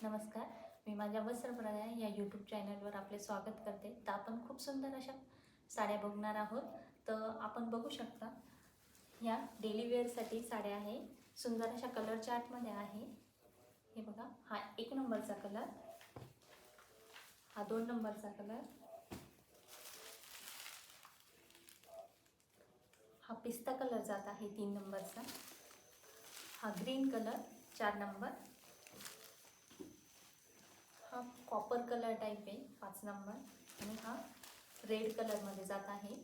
नमस्कार, मी माझ्या वस्त्रप्रदया या यूट्यूब चॅनलवर आपले स्वागत करते. तर आपण खूप सुंदर अशा साड्या बघणार आहोत. तर आपण बघू शकता ह्या डेली वेअरसाठी साड्या आहे. सुंदर अशा कलर चार्टमध्ये आहे. हे बघा, हा 1 नंबरचा कलर, हा 2 नंबरचा कलर, हा पिस्ता कलर जात आहे 3 नंबरचा, हा ग्रीन कलर 4 नंबर, हा कॉपर कलर टाइप आहे 5 नंबर आणि हा रेड कलरमध्ये जात आहे.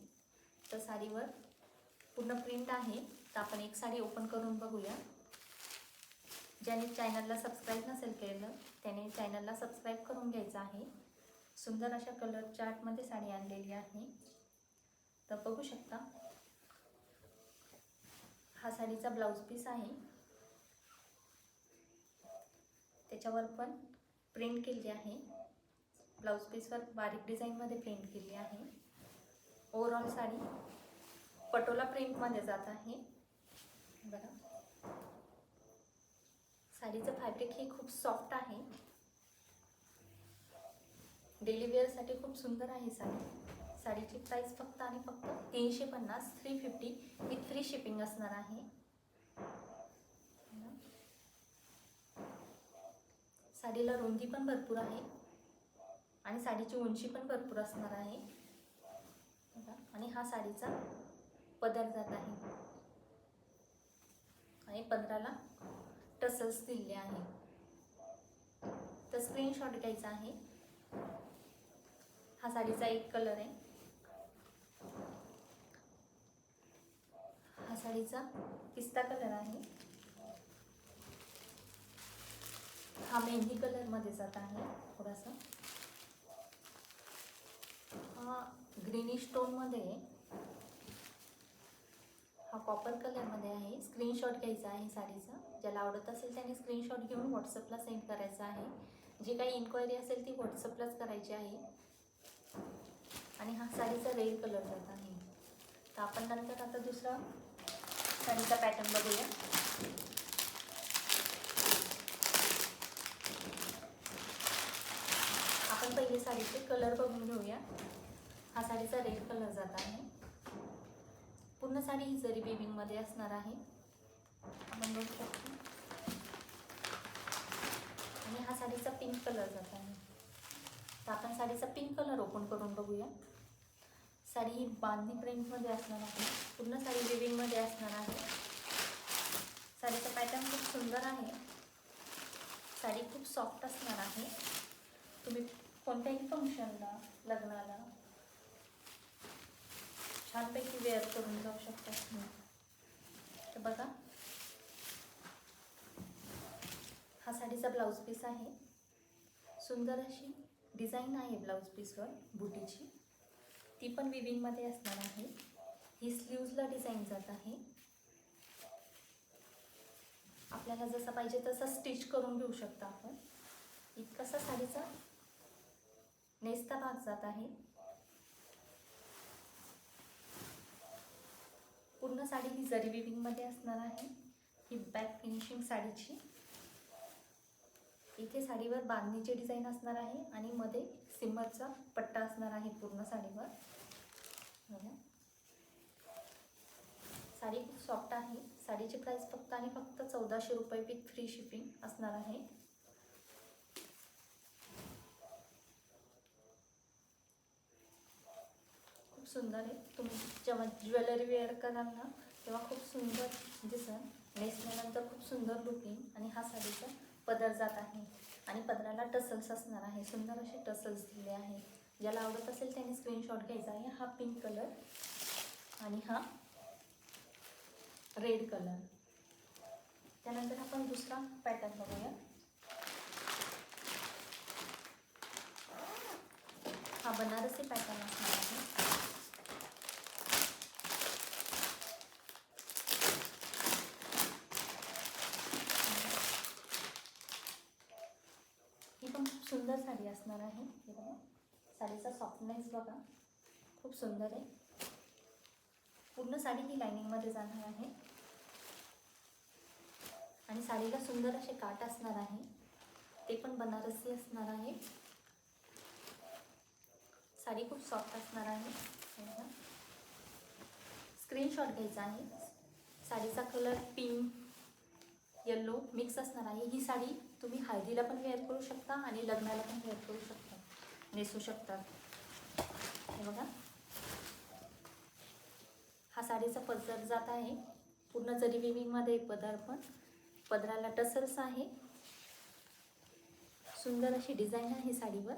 तर साडीवर पूर्ण प्रिंट आहे. तर आपण एक साडी ओपन करून बघूया. ज्याने चॅनलला सबस्क्राईब नसेल केलं त्याने चॅनलला सबस्क्राईब करून घ्यायचं आहे. सुंदर अशा कलर चार्टमध्ये साडी आणलेली आहे. तर बघू शकता, हा साडीचा ब्लाऊज पीस आहे. त्याच्यावर पण प्रिंट केली आहे. ब्लाऊज पीसवर बारीक डिझाईनमध्ये प्रिंट केली आहे. ओव्हरऑल साडी पटोला प्रिंटमध्ये जात आहे. बघा, साडीचं फॅब्रिक हे खूप सॉफ्ट आहे. डेली वेअरसाठी खूप सुंदर आहे साडी. साडीची प्राइस फक्त आणि फक्त 350 350 विथ फ्री शिपिंग असणार आहे. साडीला रुंदी पण भरपूर आहे आणि साडीची उंची पण भरपूर असणार आहे. आणि हा साडीचा पदर जात आहे आणि पदराला टसल्स दिलेले आहे. तर स्क्रीनशॉट घ्यायचा आहे. हा साडीचा एक कलर आहे. हा साडीचा पिस्ता कलर आहे. हा मेहंदी कलरमध्ये जात आहे थोडासा. हा ग्रीनिश टोनमध्ये, हा कॉपर कलरमध्ये आहे. स्क्रीनशॉट घ्यायचा आहे साडीचा. ज्याला आवडत असेल त्याने स्क्रीनशॉट घेऊन व्हॉट्सअपला सेंड करायचा आहे. जी काही इन्क्वायरी असेल ती व्हॉट्सअपलाच करायची आहे. आणि हा साडीचा रेड कलर जात आहे. तर आपण नंतर आता दुसरा साडीचा पॅटर्न बघूया. आपण पहिले साडीचे कलर बघून घेऊया. हा साडीचा रेड कलर जात आहे. पूर्ण साडी ही जरी विविंगमध्ये असणार आहे. आपण बघू शकतो. आणि हा साडीचा पिंक कलर जात आहे. तर आपण साडीचा पिंक कलर ओपन करून बघूया. साडी ही बांधणी प्रिंटमध्ये असणार आहे. पूर्ण साडी विविंगमध्ये असणार आहे. साडीचा पॅटर्न खूप सुंदर आहे. साडी खूप सॉफ्ट असणार आहे. तुम्ही कोणत्याही फंक्शनला, लग्नाला छानपैकी वेअर करून जाऊ शकता. तर बघा, हा साडीचा ब्लाऊज पीस आहे. सुंदर अशी डिझाईन आहे ब्लाऊज पीसवर बुटीची. ती पण विविंगमध्ये असणार आहे. ही स्लीव्जला डिझाईन जात आहे. आपल्याला जसं पाहिजे तसं स्टिच करून घेऊ शकता आपण. इतकासा साडीचा नेसता भाग जात आहे. पूर्ण साडी ही जरी विविंगमध्ये असणार आहे. ही बॅक फिनिशिंग साडीची. इथे साडीवर बांधणीची डिझाईन असणार आहे आणि मध्ये सिम्मरचा पट्टा असणार आहे पूर्ण साडीवर. साडी खूप सॉफ्ट आहे. साडीची प्राइस फक्त आणि फक्त 1400 रुपये विथ फ्री शिपिंग असणार आहे. खूप सुंदर आहे. तुम्ही जेव्हा ज्वेलरी वेअर कराल ना तेव्हा खूप सुंदर दिसेल. नेसल्यानंतर खूप सुंदर लुकिंग. आणि हा साडीचा पदर जात आहे आणि पदराला टसल्स असणार आहे. सुंदर असे टसल्स दिले आहे. ज्याला आवडत असेल त्याने स्क्रीनशॉट घ्यायचा आहे. हा पिंक कलर आणि हा रेड कलर. त्यानंतर आपण दुसरा पॅटर्न बघूया. हा बनारसी पॅटर्न असणार आहे. ही पण खूप सुंदर साडी असणार आहे. हे बघा, साडीचा सॉफ्टनेस बघा, खूप सुंदर आहे. पूर्ण साडी ही लायनिंगमध्ये जाणार आहे आणि साडीला सुंदर असे काठ असणार आहे. ते पण बनारसी असणार आहे. साडी खूप सॉफ्ट असणार आहे. स्क्रीनशॉट घ्यायचा आहे. साडीचा कलर पिंक येलो मिक्स असणार आहे. ही साडी तुम्ही हळदीला पण वेअर करू शकता आणि लग्नाला पण वेअर करू शकता, नेसू शकता. हे बघा, हा साडीचा पदर जात आहे. पूर्ण जरी विविंगमध्ये पदर, पण पदराला टसल्स आहे. सुंदर अशी डिझाईन आहे साडीवर.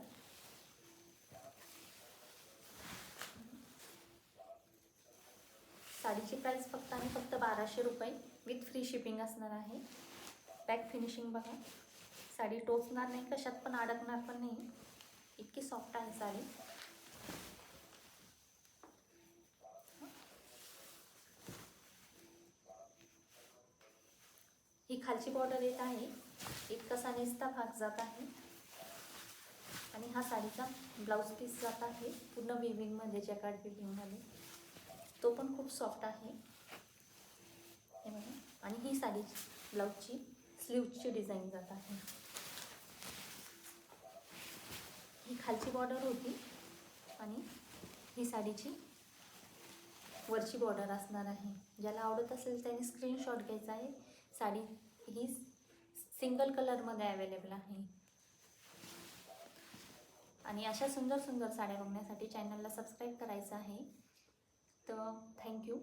साडीची प्राइस फक्त आणि फक्त 1200 रुपये विथ फ्री शिपिंग असणार आहे. पॅक फिनिशिंग बघा. साडी टोचणार नाही, कशात पण अडकणार पण नाही. इतकी सॉफ्ट आहे साडी. ही खालची बॉर्डर येत आहे. इतकासा नेसता भाग जात आहे. आणि हा साडीचा ब्लाऊज पीस जात आहे पूर्ण विविंगमध्ये, जॅकार्ड विविंगमध्ये. तो पण खूप सॉफ्ट आहे. हे बघा. आणि ही साडीची ब्लाऊजची स्लीव्हची डिझाईन जात आहे. ही खालची बॉर्डर होती आणि ही साडीची वरची बॉर्डर असणार आहे. ज्याला आवडत असेल त्याने स्क्रीनशॉट घ्यायचा आहे. साडी ही सिंगल कलरमध्ये अवेलेबल आहे. आणि अशा सुंदर सुंदर साड्या बघण्यासाठी चॅनलला सबस्क्राईब करायचं आहे. तर थँक्यू.